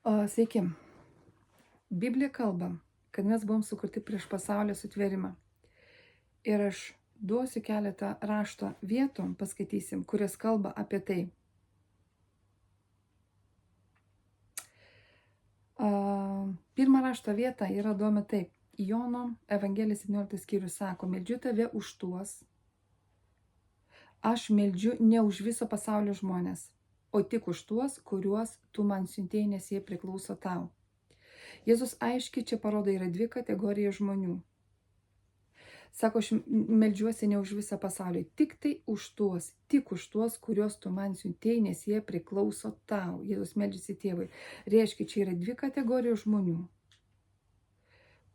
Sveiki. Biblija kalba, kad mes buvom sukurti prieš pasaulio sutvėrimą. Ir aš duosiu keletą rašto vietų, paskaitysim, kurias kalba apie tai. Pirma rašto vieta yra duoma taip. Jono Evangelija 17 skyrius sako, meldžiu tave už tuos. Aš meldžiu ne už viso pasaulio žmonės, o tik už tuos, kuriuos tu man siuntėjai, nes jie priklauso tau. Jėzus aiškiai čia parodo, yra dvi kategorijas žmonių. Sako, aš meldžiuosi ne už visą pasaulį, tik už tuos, kuriuos tu man siuntėjai, nes jie priklauso tau. Jėzus meldžiasi tėvui. Reiškia, čia yra dvi kategorijos žmonių,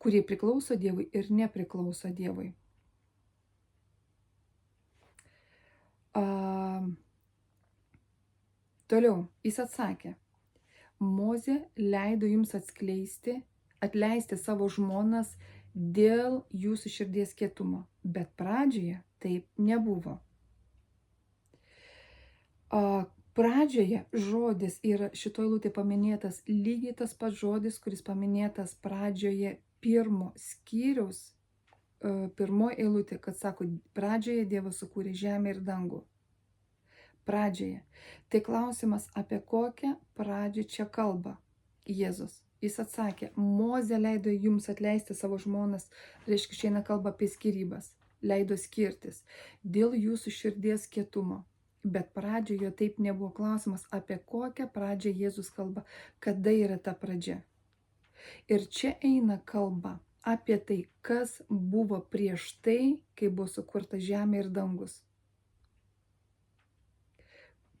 kurie priklauso Dievui ir nepriklauso Dievui. Toliau, jis atsakė, Mozė leido jums atleisti savo žmonas dėl jūsų širdies kietumo, bet pradžioje taip nebuvo. Pradžioje žodis yra šitoj eilutėje paminėtas lygiai tas pats žodis, kuris paminėtas pradžioje pirmo skyriaus, pirmoji eilutė, kad sako, pradžioje Dievas sukūrė žemę ir dangų. Pradžioje. Tai klausimas, apie kokią pradžią čia kalba Jėzus. Jis atsakė, Mozė leido jums atleisti savo žmonas, reiškia, čia eina kalba apie skyrybas, leido skirtis dėl jūsų širdies kietumo. Bet pradžioje taip nebuvo. Klausimas, apie kokią pradžią Jėzus kalba, kada yra ta pradžia. Ir čia eina kalba apie tai, kas buvo prieš tai, kai buvo sukurta žemė ir dangus.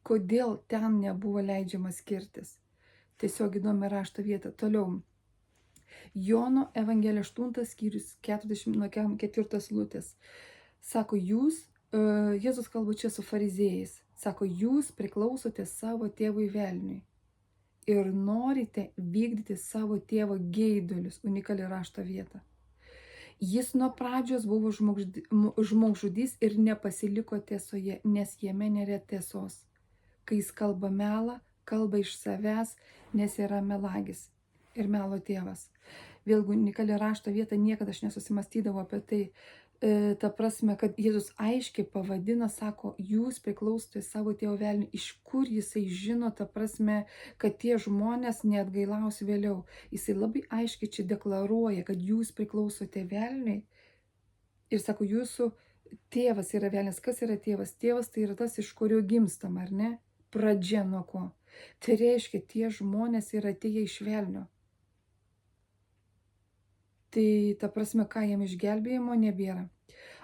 Kodėl ten nebuvo leidžiama skirtis? Tiesiog įdomi rašto vieta. Toliau. Jono Evangelija 8 skyrius 44 eilutės. Sako, Jėzus kalba čia su fariziejais. Sako, jūs priklausote savo tėvui velniui ir norite vykdyti savo tėvo geidulius. Unikali rašto vieta. Jis nuo pradžios buvo žmogžudys ir nepasiliko tiesoje, nes jame nėra tiesos. Kai jis kalba melą, kalba iš savęs, nes yra melagis ir melo tėvas. Vėlgi, unikali rašto vieta, niekada aš nesusimastydavau apie tai. Ta prasme, kad Jėzus aiškiai pavadina, sako, jūs priklausote savo tėvo velniui. Iš kur jisai žino, ta prasme, kad tie žmonės neatgailaus vėliau. Jisai labai aiškiai čia deklaruoja, kad jūs priklausote velniui. Ir sako, jūsų tėvas yra velnis. Kas yra tėvas? Tėvas tai yra tas, iš kurio gimstam, ar ne? Pradžia nuo ko. Tai reiškia, tie žmonės yra atėję iš velnio. Tai ta prasme, ką jam išgelbėjimo nebėra.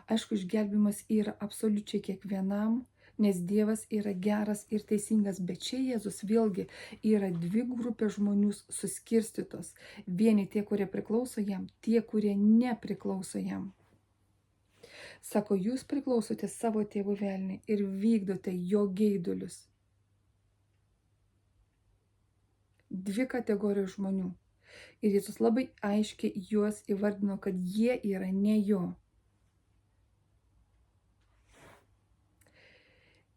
Aišku, išgelbimas yra absoliučiai kiekvienam, nes Dievas yra geras ir teisingas, bet čia Jėzus vėlgi yra dvi grupės žmonių suskirstytos. Vieni tie, kurie priklauso jam, tie, kurie nepriklauso jam. Sako, jūs priklausote savo tėvų velniui ir vykdote jo geidulius. Dvi kategorijos žmonių. Ir Jėzus labai aiškiai juos įvardino, kad jie yra ne jo.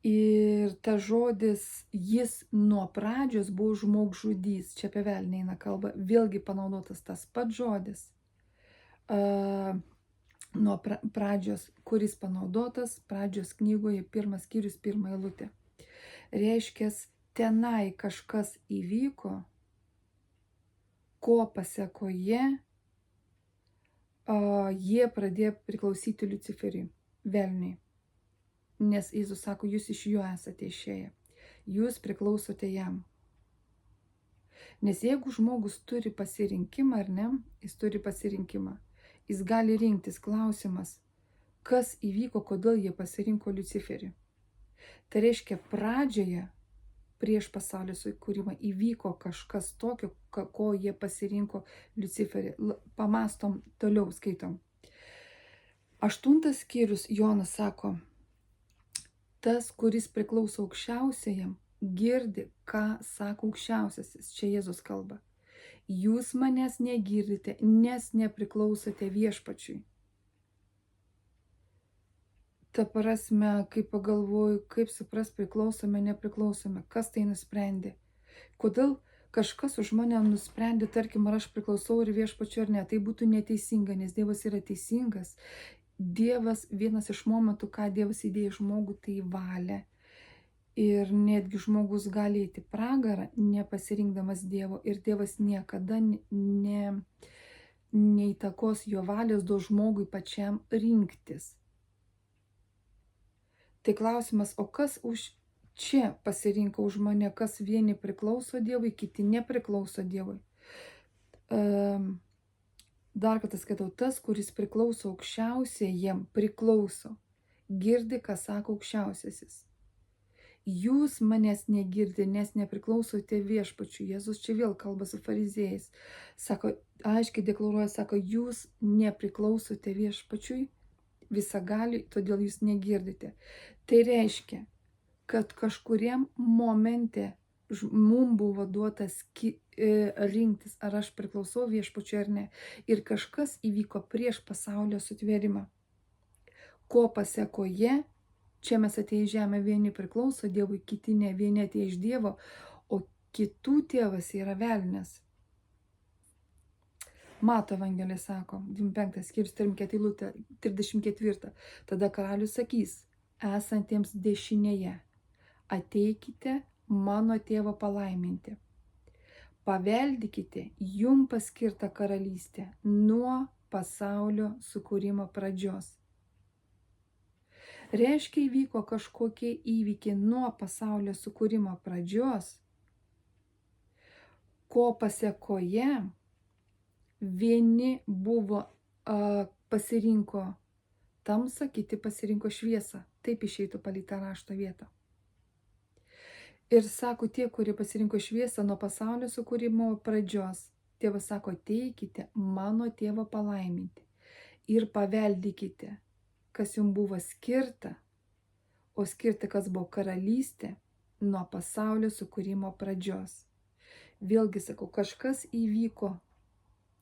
Ir ta žodis, jis nuo pradžios buvo žmogžudys, čia apie velnį eina kalba, vėlgi panaudotas tas pats žodis. Nuo pradžios, kuris panaudotas pradžios knygoje, 1 skyrius, 1 eilutė. Reiškia, tenai kažkas įvyko, ko pasekoje jie pradėjo priklausyti Liuciferiui, velniui. Nes Jėzus sako, jūs iš jo esate išėję, jūs priklausote jam. Nes jeigu žmogus turi pasirinkimą, ar ne, jis turi pasirinkimą, jis gali rinktis. Klausimas, kas įvyko, kodėl jie pasirinko Liuciferį. Tai reiškia, pradžioje, prieš pasaulio sukūrimą, įvyko kažkas tokio, ko jie pasirinko Liuciferį. Pamastom, toliau skaitom. 8 skyrius Jonas sako, tas, kuris priklauso aukščiausiajam, girdi, ką sako aukščiausiasis. Čia Jėzus kalba. Jūs manęs negirdite, nes nepriklausote viešpačiui. Ta prasme, kai pagalvoju, kaip supras priklausome, nepriklausome, kas tai nusprendė. Kodėl kažkas už mane nusprendė, tarkim, ar aš priklausau ir Viešpačiui ar ne, tai būtų neteisinga, nes Dievas yra teisingas. Dievas, vienas iš momentų, ką Dievas įdėjo į žmogų, tai valia. Ir netgi žmogus gali eiti pragarą, nepasirinkdamas Dievo, ir Dievas niekada neįtakos jo valios, duos žmogui pačiam rinktis. Tai klausimas, o kas už čia pasirinko už mane, kas vieni priklauso Dievui, kiti nepriklauso Dievui. Dar kartą skaitau, tas, kuris priklauso aukščiausiajam, priklauso, girdi, ką sako aukščiausiasis. Jūs manęs negirdi, nes nepriklausote Viešpačiui. Jėzus čia vėl kalba su fariziejais. Sako, aiškiai deklaruoja, sako, jūs nepriklausote Viešpačiui visagaliui, todėl jūs negirdite. Tai reiškia, kad kažkuriam momente mums buvo duotas rinktis, ar aš priklausau Viešpačiui ar ne. Ir kažkas įvyko prieš pasaulio sutvėrimą. Ko pasekoje, čia mes atėję į žemę, vieni priklauso Dievui, kiti ne, vieni atėję iš Dievo, o kitų tėvas yra velnias. Mato Evangelija sako, 25 skyrius, 34. Tada karalius sakys, esantiems dešinėje, ateikite mano tėvo palaiminti. Paveldikite jum paskirtą karalystę nuo pasaulio sukūrimo pradžios. Reiškia, įvyko kažkokie įvykiai nuo pasaulio sukūrimo pradžios, ko pasekoje vieni buvo pasirinko tamsą, kiti pasirinko šviesą. Taip išeitų palei tą rašto vietą. Ir sako, tie, kurie pasirinko šviesą nuo pasaulio sukūrimo pradžios, Tėvas sako, teikite mano tėvo palaiminti ir paveldikite, kas jums buvo skirta, o skirta, kas buvo karalystė nuo pasaulio sukūrimo pradžios. Vėlgi sakau, kažkas įvyko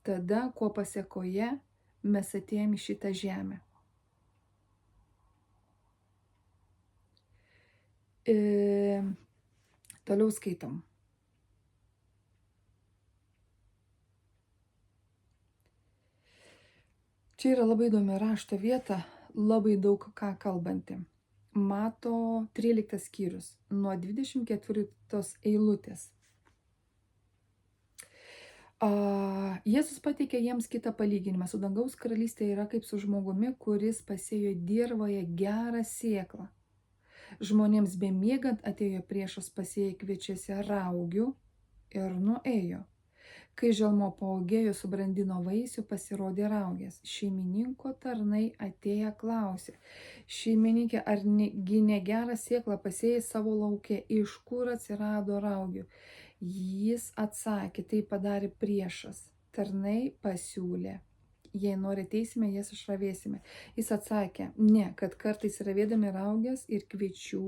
tada, ko pasekoje mes atėjome į šitą žemę. Toliau skaitom. Čia yra labai įdomi rašto vieta, labai daug ką kalbanti. Mato 13 skyrius, nuo 24 eilutės. Jėzus pateikė jiems kitą palyginimą. Su dangaus karalystė yra kaip su žmogumi, kuris pasėjo dirvoje gerą sėklą. Žmonėms bemiegant atėjo priešas, pasėjo kviečiuose raugių ir nuėjo. Kai želmo paaugėjo, subrandino vaisių, pasirodė raugės. Šeimininko tarnai atėję klausė, šeimininkė, argi negerą sėklą pasėjai savo lauke, iš kur atsirado raugių? Jis atsakė, tai padarė priešas. Tarnai pasiūlė, jei nori teisime, jas išravėsime. Jis atsakė, ne, kad kartais ravėdami raugės ir kviečių,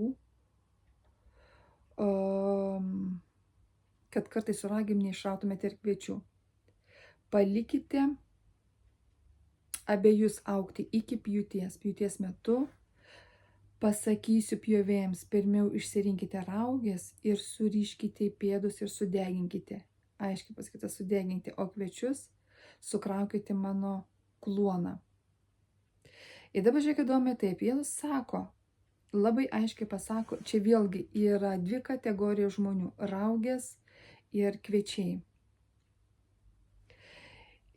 kad kartais su ragim neišrautumėte ir kviečių. Palikite abiejus augti iki pjūties metu. Pasakysiu pjovėjams, pirmiau išsirinkite raugės ir suriškite į pėdus ir sudeginkite. Aiškiai pasakyta sudeginkite, o kviečius sukraukite mano kluoną. Ir dabar žiūrėkit įdomiai taip, Jėzus sako, labai aiškiai pasako, čia vėlgi yra dvi kategorijos žmonių – raugės ir kviečiai.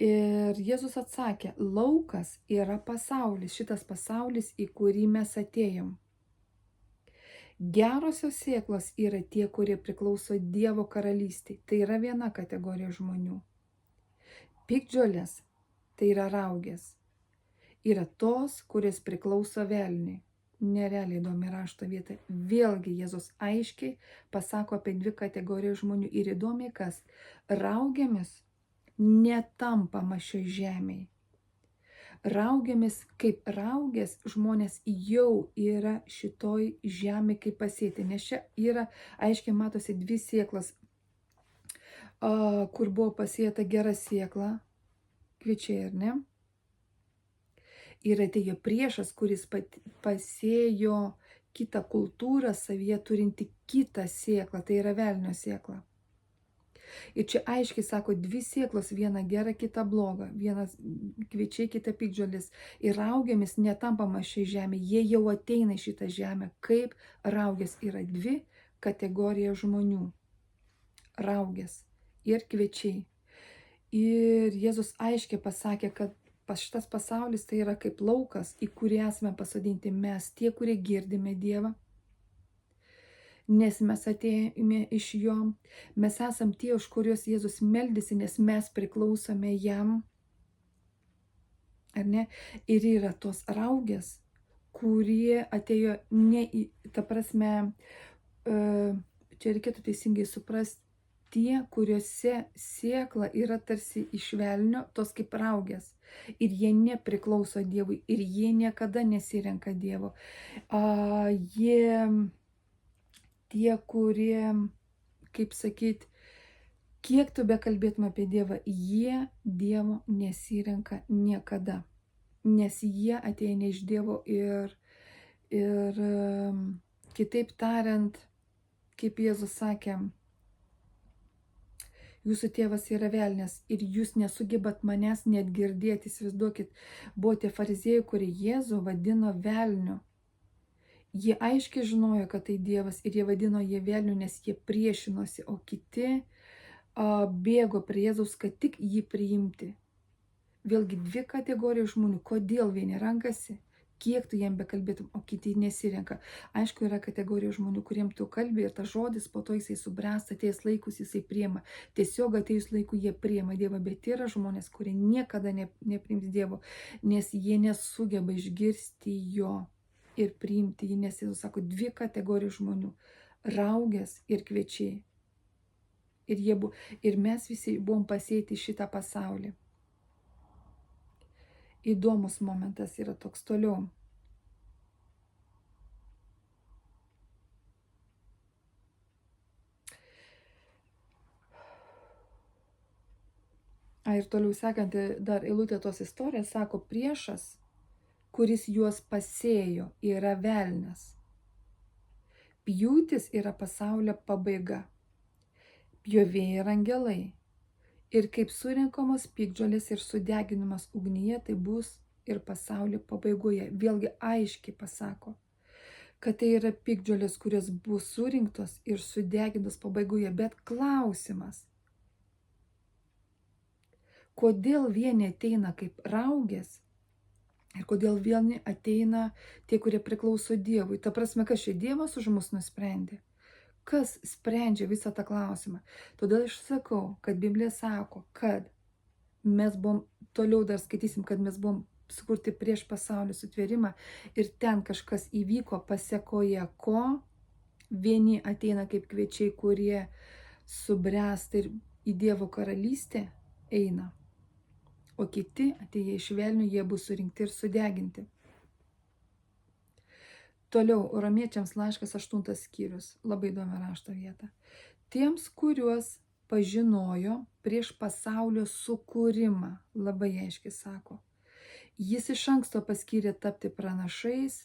Ir Jėzus atsakė, laukas yra pasaulis, šitas pasaulis, į kurį mes atėjom. Gerosios sėklos yra tie, kurie priklauso Dievo karalystei. Tai yra viena kategorija žmonių. Piktžolės, tai yra raugės. Yra tos, kuris priklauso velniui. Nerealiai įdomi rašto vieta. Vėlgi Jėzus aiškiai pasako apie dvi kategorijas žmonių. Ir įdomiai kas, raugėmis netampama šioj žemėje. Raugėmis kaip raugės žmonės jau yra šitoj žemė kaip pasėti, nes čia yra, aiškiai matosi dvi sėklas, kur buvo pasėta gera sėkla, kviečiai ar ne? Ir atėjo priešas, kuris pasėjo kitą kultūrą savyje turinti kitą sėklą, tai yra velnio sėkla. Ir čia aiškiai sako, dvi sėklos, viena gera, kita bloga, vienas kviečiai, kita piktžolės. Ir raugėmis netampama šią žemę, jie jau ateina į šitą žemę, kaip raugės yra dvi kategorija žmonių. Raugės ir kviečiai. Ir Jėzus aiškiai pasakė, kad šitas pasaulis tai yra kaip laukas, į kurį esame pasodinti mes, tie, kurie girdime Dievą, nes mes atėjome iš jo, mes esam tie, už kuriuos Jėzus meldėsi, nes mes priklausome jam, ar ne? Ir yra tos raugės, kurie atėjo ne į, ta prasme, čia reikėtų teisingai suprasti, tie, kuriuose sėkla yra tarsi iš velnio, tos kaip raugės. Ir jie nepriklauso Dievui, ir jie niekada nesirenka Dievo. Tie, kurie, kaip sakyt, kiek tu bekalbėtum apie Dievą, jie Dievo nesirenka niekada. Nes jie ateina iš Dievo ir kitaip tariant, kaip Jėzus sakė, jūsų tėvas yra velnias ir jūs nesugebat manęs net girdėti. Įsivaizduokit, buvo tie fariziejai, kurie Jėzų vadino velniu. Jie aiškiai žinojo, kad tai Dievas ir jie vadino jį velniu, nes jie priešinosi, o kiti bėgo prie Jėzaus, kad tik jį priimti. Vėlgi dvi kategorijos žmonių. Kodėl vieni rankasi? Kiek tu jam bekalbėtum, o kiti nesirenka. Aišku, yra kategorija žmonių, kuriem tu kalbi ir tas žodis po to jisai subręsta, atėjus laikus jisai priima. Tiesiog atėjus laiku jie priima Dievą, bet yra žmonės, kurie niekada nepriims Dievo, nes jie nesugeba išgirsti jo ir priimti jį, nes Jėzus sako, dvi kategorijos žmonių - raugės ir kviečiai. Ir mes visi buvom pasėti šitą pasaulį. Įdomus momentas yra toks toliau. Ir toliau sekanti dar eilutė tos istorijos sako, priešas, kuris juos pasėjo, yra velnias. Pjūtis yra pasaulio pabaiga. Pjovėjai yra angelai. Ir kaip surinkamos piktžolės ir sudeginimas ugnyje, tai bus ir pasaulio pabaigoje. Vėlgi aiškiai pasako, kad tai yra piktžolės, kurios bus surinktos ir sudegintos pabaigoje. Bet klausimas, kodėl vieni ateina kaip raugės ir kodėl vieni ateina tie, kurie priklauso Dievui. Ta prasme, kas čia Dievas už mus nusprendė? Kas sprendžia visą tą klausimą? Todėl aš sakau, kad Biblija sako, kad mes buvom, toliau dar skaitysim, kad mes buvom sukurti prieš pasaulio sutvėrimą ir ten kažkas įvyko pasekoje, ko vieni ateina kaip kviečiai, kurie subręsta ir į Dievo karalystę eina, o kiti atėję iš velnių, jie bus surinkti ir sudeginti. Toliau, Romiečiams laiškas 8 skyrius, labai įdomi rašto vieta. Tiems, kuriuos pažinojo prieš pasaulio sukūrimą, labai aiškiai sako, jis iš anksto paskyrė tapti pranašais,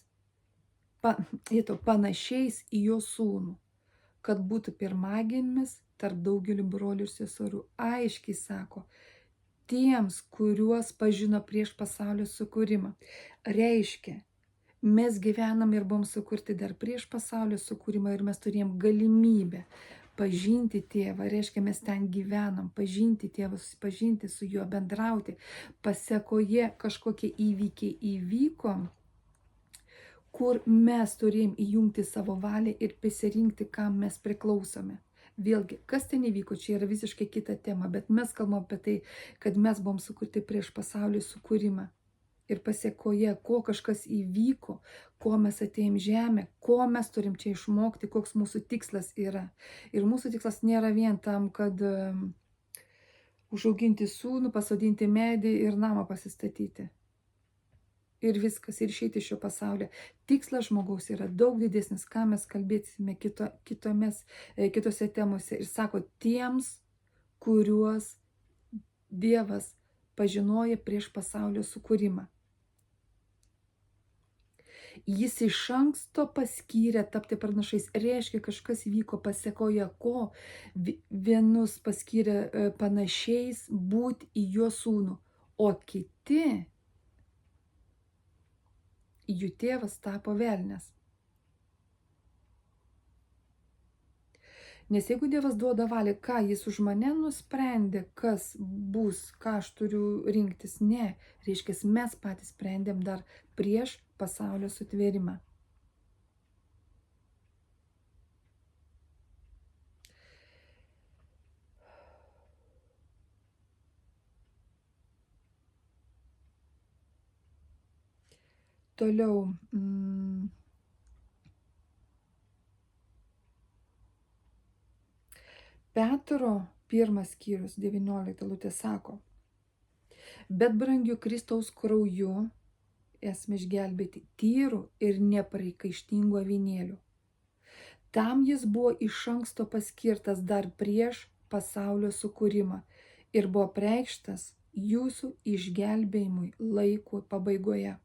panašiais į jo sūnų, kad būtų pirmagimis tarp daugelių brolių ir seserų. Aiškiai sako, tiems, kuriuos pažino prieš pasaulio sukūrimą. Reiškia, mes gyvenam ir buvom sukurti dar prieš pasaulio sukūrimą ir mes turėjom galimybę pažinti tėvą. Reiškia, mes ten gyvenam, pažinti tėvą, susipažinti su juo, bendrauti. Pasekoje kažkokie įvykiai įvyko, kur mes turėjom įjungti savo valią ir pasirinkti, kam mes priklausome. Vėlgi, kas ten įvyko, čia yra visiškai kita tema, bet mes kalbam apie tai, kad mes buvom sukurti prieš pasaulio sukūrimą. Ir pasiekoje, ko kažkas įvyko, ko mes atėjom žemę, ko mes turim čia išmokti, koks mūsų tikslas yra. Ir mūsų tikslas nėra vien tam, kad užauginti sūnų, pasodinti medį ir namą pasistatyti. Ir viskas, ir išeiti iš šio pasaulio. Tikslas žmogaus yra daug didesnis, ką mes kalbėsime kitose temose. Ir sako, tiems, kuriuos Dievas pažinojo prieš pasaulio sukūrimą. Jis iš anksto paskyrė tapti pranašais. Reiškia, kažkas vyko pasiekoje, ko vienus paskyrė panašiais būti į jo sūnų, o kiti jų tėvas tapo velnias. Nes jeigu Dievas duoda valią, ką jis už mane nusprendė, kas bus, ką aš turiu rinktis, ne, reiškia, mes patys sprendėm dar prieš pasaulio sutvėrimą. Toliau. Petro 1 skyrius 19 eilutė sako: bet brangiu Kristaus krauju esame išgelbėti tyrų ir nepriekaištingų avinėlių. Tam jis buvo iš anksto paskirtas dar prieš pasaulio sukūrimą ir buvo preikštas jūsų išgelbėjimui laiko pabaigoje.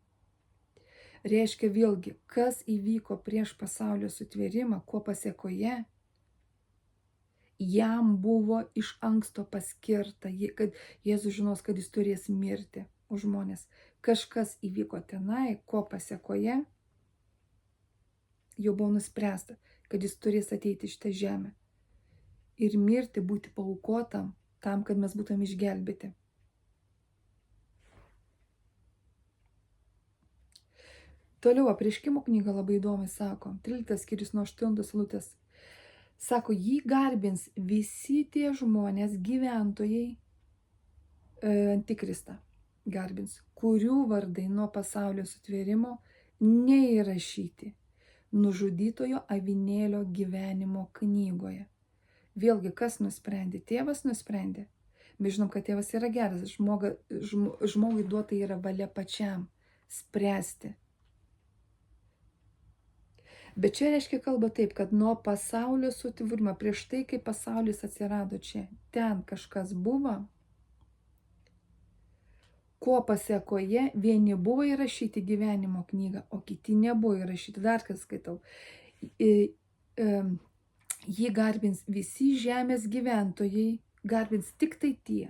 Reiškia vėlgi, kas įvyko prieš pasaulio sutvėrimą, ko pasiekoje, jam buvo iš anksto paskirta, kad Jėzus žinos, kad jis turės mirti už žmonės. Kažkas įvyko tenai, ko pasiekoje, jau buvo nuspręsta, kad jis turės ateiti į šitą žemę ir mirti, būti paaukotam, tam, kad mes būtum išgelbėti. Toliau Apreiškimo knyga labai įdomiai sako, 13 skyrius nuo 8 eilutės. Sako, jį garbins visi tie žmonės, gyventojai, Antikristą garbins, kurių vardai nuo pasaulio sutvėrimo neįrašyti nužudytojo avinėlio gyvenimo knygoje. Vėlgi, kas nusprendė? Tėvas nusprendė. Mes žinom, kad tėvas yra geras, žmogui duota yra valia pačiam spręsti. Bet čia reiškia kalba taip, kad nuo pasaulio sutvėrimo, prieš tai, kai pasaulis atsirado čia, ten kažkas buvo, ko pasiekoje vieni buvo įrašyti gyvenimo knygą, o kiti nebuvo įrašyti. Dar kas skaitau. Jį garbins visi žemės gyventojai, garbins tik tai tie,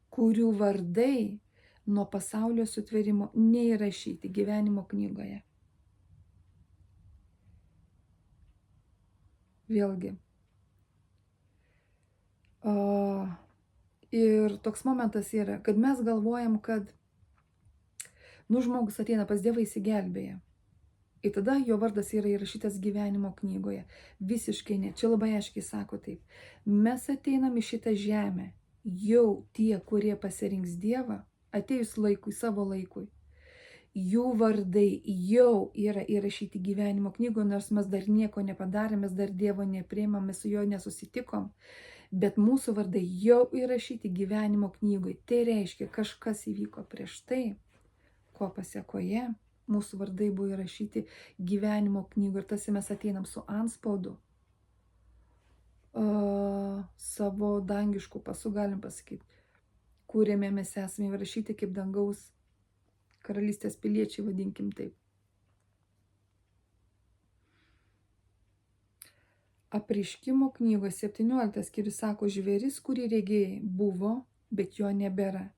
kurių vardai nuo pasaulio sutvėrimo neįrašyti gyvenimo knygoje. Vėlgi. Ir toks momentas yra, kad mes galvojam, kad žmogus ateina pas Dievą įsigelbėję. Ir tada jo vardas yra įrašytas gyvenimo knygoje. Visiškai ne. Čia labai aiškiai sako taip. Mes ateinam į šitą žemę. Jau tie, kurie pasirinks Dievą, atėjus laikui, savo laikui. Jų vardai jau yra įrašyti gyvenimo knygoje, nors mes dar nieko nepadarėm, mes dar Dievo nepriimam, mes su juo nesusitikom, bet mūsų vardai jau įrašyti gyvenimo knygoje. Tai reiškia, kažkas įvyko prieš tai, ko pasiekoje mūsų vardai buvo įrašyti gyvenimo knygoje. Ir tas mes ateinam su antspaudu, savo dangiškų pasų, galim pasakyti, kuriame mes esame įrašyti kaip dangaus karalystės piliečiai, vadinkim taip. Apreiškimo knygos 17 skyrius sako, žvėris, kurį regėjai, buvo, bet jo nebėra.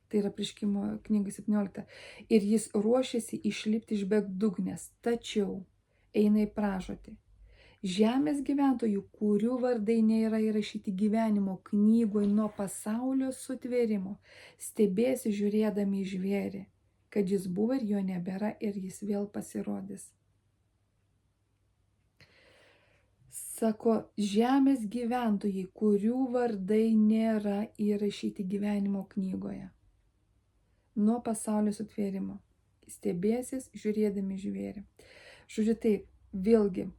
Tai yra Apreiškimo knyga 17. Ir jis ruošiasi išlipti iš bedugnės, tačiau eina į pražūtį. Žemės gyventojų, kurių vardai nėra įrašyti gyvenimo knygoje nuo pasaulio sutvėrimo, stebėsi žiūrėdami į žvėrį, kad jis buvo ir jo nebėra ir jis vėl pasirodys. Sako, žemės gyventojai, kurių vardai nėra įrašyti gyvenimo knygoje nuo pasaulio sutvėrimo, stebėsis žiūrėdami į žvėrį. Žodžiu, taip, vėlgi,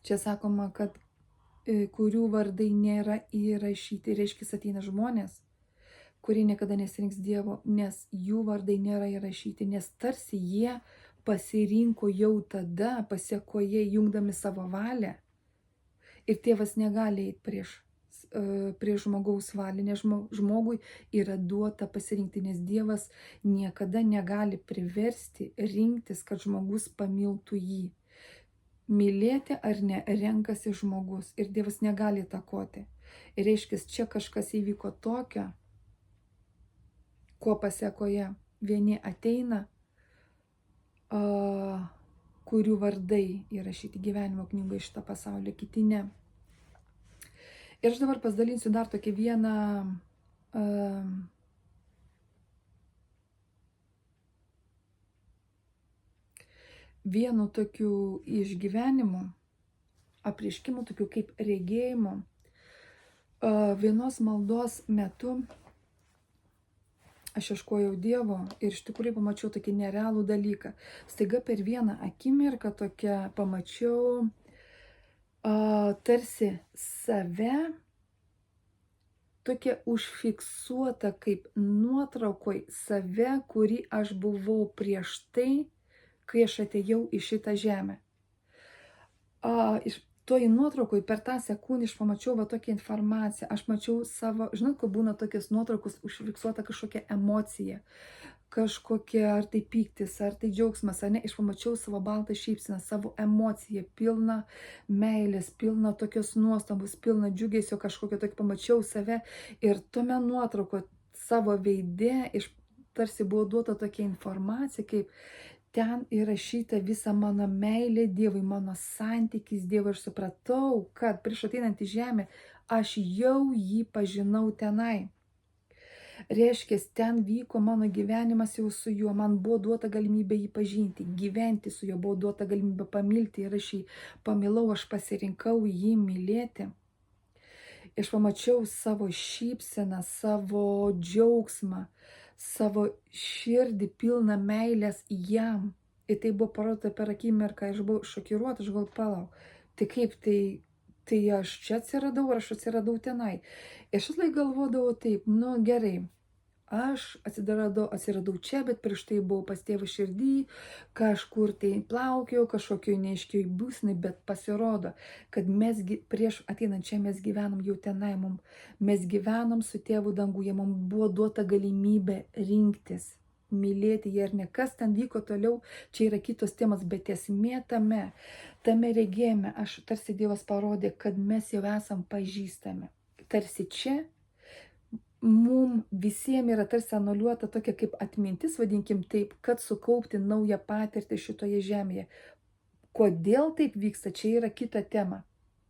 čia sakoma, kad kurių vardai nėra įrašyti. Reiškia, ateina žmonės, kurie niekada nesirinks Dievo, nes jų vardai nėra įrašyti, nes tarsi jie pasirinko jau tada, pasiekoje, jungdami savo valią. Ir tėvas negali eiti prieš prie žmogaus valią, nes žmogui yra duota pasirinkti, nes Dievas niekada negali priversti rinktis, kad žmogus pamiltų jį. Mylėti ar ne, renkasi žmogus ir Dievas negali įtakoti. Ir reiškia, čia kažkas įvyko tokio, ko pasiekoje vieni ateina, kurių vardai įrašyti gyvenimo knygoje šitą pasaulį, kiti ne. Ir aš dabar pasidalinsiu dar tokį vieną vienu tokiu išgyvenimu, apreiškimu, tokiu kaip regėjimu. Vienos maldos metu aš ieškojau Dievo ir iš tikrųjų pamačiau tokį nerealų dalyką. Staiga per vieną akimirką tokią pamačiau tarsi save tokia užfiksuota kaip nuotraukoj save, kurį aš buvau prieš tai, kai aš atėjau į šitą žemę. Toj nuotraukoj per tą sekundę aš pamačiau va tokią informaciją. Aš mačiau savo, žinot, kai būna tokios nuotraukos, užfiksuota kažkokia emocija, kažkokia, ar tai pyktis, ar tai džiaugsmas, ar ne. Aš pamačiau savo baltą šypseną, savo emociją, pilną meilės, pilną tokios nuostabos, pilną džiugesio, kažkokio tokio pamačiau save. Ir tome nuotrauko savo veide tarsi buvo duota tokia informacija, kaip ten įrašyta visa mano meilė Dievui, mano santykis Dievui. Aš supratau, kad prieš ateinant į žemę aš jau jį pažinau tenai. Reiškia, ten vyko mano gyvenimas jau su juo, man buvo duota galimybė jį pažinti, gyventi su juo, buvo duota galimybė pamilti ir aš jį pamilau, aš pasirinkau jį mylėti. Aš pamačiau savo šypseną, savo džiaugsmą, savo širdį pilną meilės jam. Ir tai buvo parodyta per akimirką, aš buvau šokiruota, aš galvoju, palauk, tai kaip tai aš čia atsiradau, ar aš atsiradau tenai. Ir aš laik galvodavau taip, nu gerai, aš atsiradau čia, bet prieš tai buvau pas tėvą širdį, kažkur tai plaukiau, kažkokioj neaiškioj būsenai, bet pasirodo, kad mes prieš ateinant čia mes gyvenam jau tenai, mes gyvenam su tėvu danguje, mums buvo duota galimybė rinktis, mylėti jį ar ne. Kas ten vyko toliau, čia yra kitos temos, bet esmė tame regėjime, tarsi Dievas parodė, kad mes jau esam pažįstami. Tarsi čia mums visiems yra tarsi anuliuota tokia kaip atmintis, vadinkim taip, kad sukaupti naują patirtį šitoje žemėje. Kodėl taip vyksta, čia yra kita tema.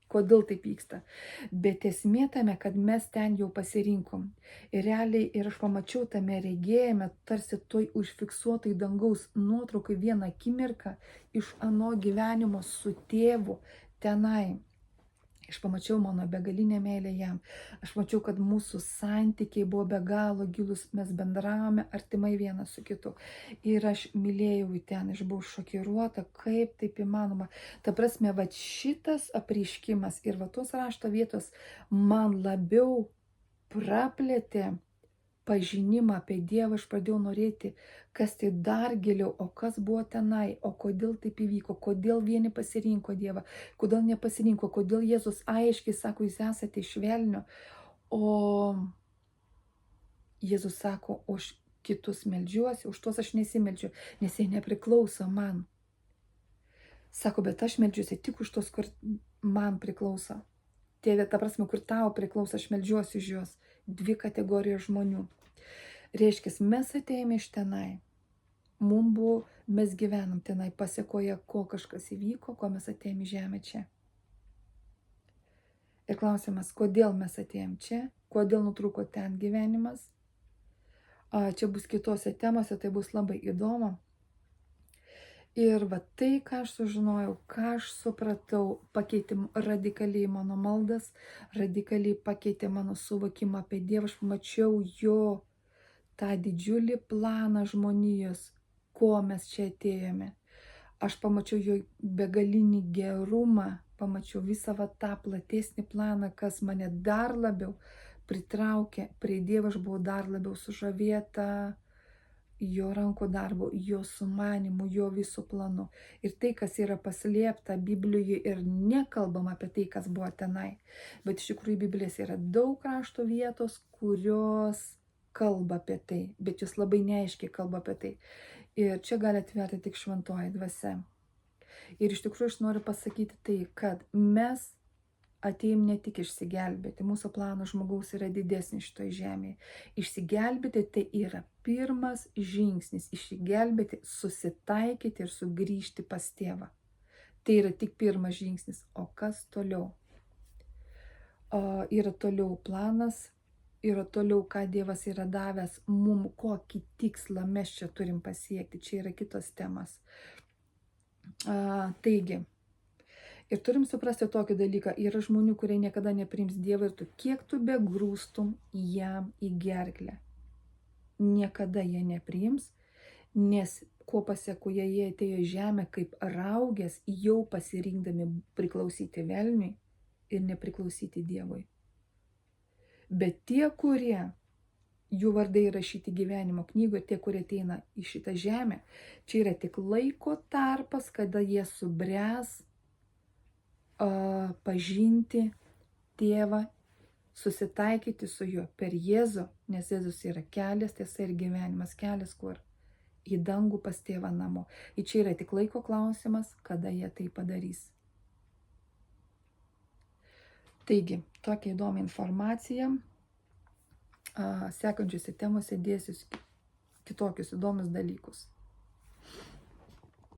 Kodėl taip vyksta. Bet esmė tame, kad mes ten jau pasirinkom. Ir realiai, ir aš pamačiau tame regėjime, tarsi toj užfiksuotai dangaus nuotraukai vieną akimirką iš ano gyvenimo su tėvu tenai. Aš pamačiau mano begalinę meilę jam. Aš mačiau, kad mūsų santykiai buvo be galo gilus, mes bendravome artimai vienas su kitu. Ir aš mylėjau į ten, aš buvau šokiruota, kaip taip įmanoma. Ta prasme, va šitas apreiškimas ir va tos rašto vietos man labiau praplėtė pažinimą apie Dievą. Aš pradėjau norėti, kas tai dar giliau, o kas buvo tenai, o kodėl taip įvyko, kodėl vieni pasirinko Dievą, kodėl nepasirinko, kodėl Jėzus aiškiai sako, jūs esate iš velnio, o Jėzus sako, už kitus meldžiuosi, už tuos aš nesimeldžiu, nes jie nepriklauso man. Sako, bet aš meldžiuosi tik už tuos, kur man priklauso. Tėve, ta prasme, kur tau priklauso, aš meldžiuosi už juos. Dvi kategorijos žmonių. Reiškia, mes atėjome iš tenai. Mes gyvenam tenai, pasiekoje, ko kažkas įvyko, ko mes atėjome į žemę čia. Ir klausimas, kodėl mes atėjom čia, kodėl nutrūko ten gyvenimas. Čia bus kitose temose, tai bus labai įdomu. Ir va tai, ką aš sužinojau, ką aš supratau, pakeitė radikaliai mano maldas, radikaliai pakeitė mano suvokimą apie Dievą. Aš pamačiau jo tą didžiulį planą žmonijos, ko mes čia atėjome. Aš pamačiau jo begalinį gerumą, pamačiau visą tą platesnį planą, kas mane dar labiau pritraukė prie Dievo. Aš buvau dar labiau sužavėta jo rankų darbo, jo sumanimų, jo visų planų. Ir tai, kas yra paslėpta Biblijoje ir nekalbama apie tai, kas buvo tenai. Bet iš tikrųjų Biblijos yra daug rašto vietos, kurios kalba apie tai, bet jūs labai neaiškiai kalba apie tai. Ir čia gali atverti tik šventoji dvasia. Ir iš tikrųjų aš noriu pasakyti tai, kad mes atėjom ne tik išsigelbėti, mūsų planas žmogaus yra didesnis šitoje žemėje. Išsigelbėti tai yra pirmas žingsnis, išsigelbėti, susitaikyti ir sugrįžti pas tėvą. Tai yra tik pirmas žingsnis, o kas toliau? Yra toliau planas, yra toliau, ką Dievas yra davęs mum, kokį tikslą mes čia turim pasiekti, čia yra kitos temas. Taigi, ir turim suprasti tokį dalyką, yra žmonių, kurie niekada nepriims Dievą ir tu kiek tu begrūstum jam į gerklę. Niekada jie nepriims, nes ko pasiekoje jie atėjo į žemę kaip raugės, jau pasirinkdami priklausyti velniui ir nepriklausyti Dievui. Bet tie, kurie, jų vardai įrašyti gyvenimo knygoje, tie, kurie ateina į šitą žemę, čia yra tik laiko tarpas, kada jie subręs pažinti tėvą, susitaikyti su juo per Jėzų, nes Jėzus yra kelias, tiesa ir gyvenimas, kelias, kur į dangų pas tėvą namo. Ir čia yra tik laiko klausimas, kada jie tai padarys. Taigi, tokia įdomi informacija. Sekančiuose temose dėsiu kitokius įdomius dalykus.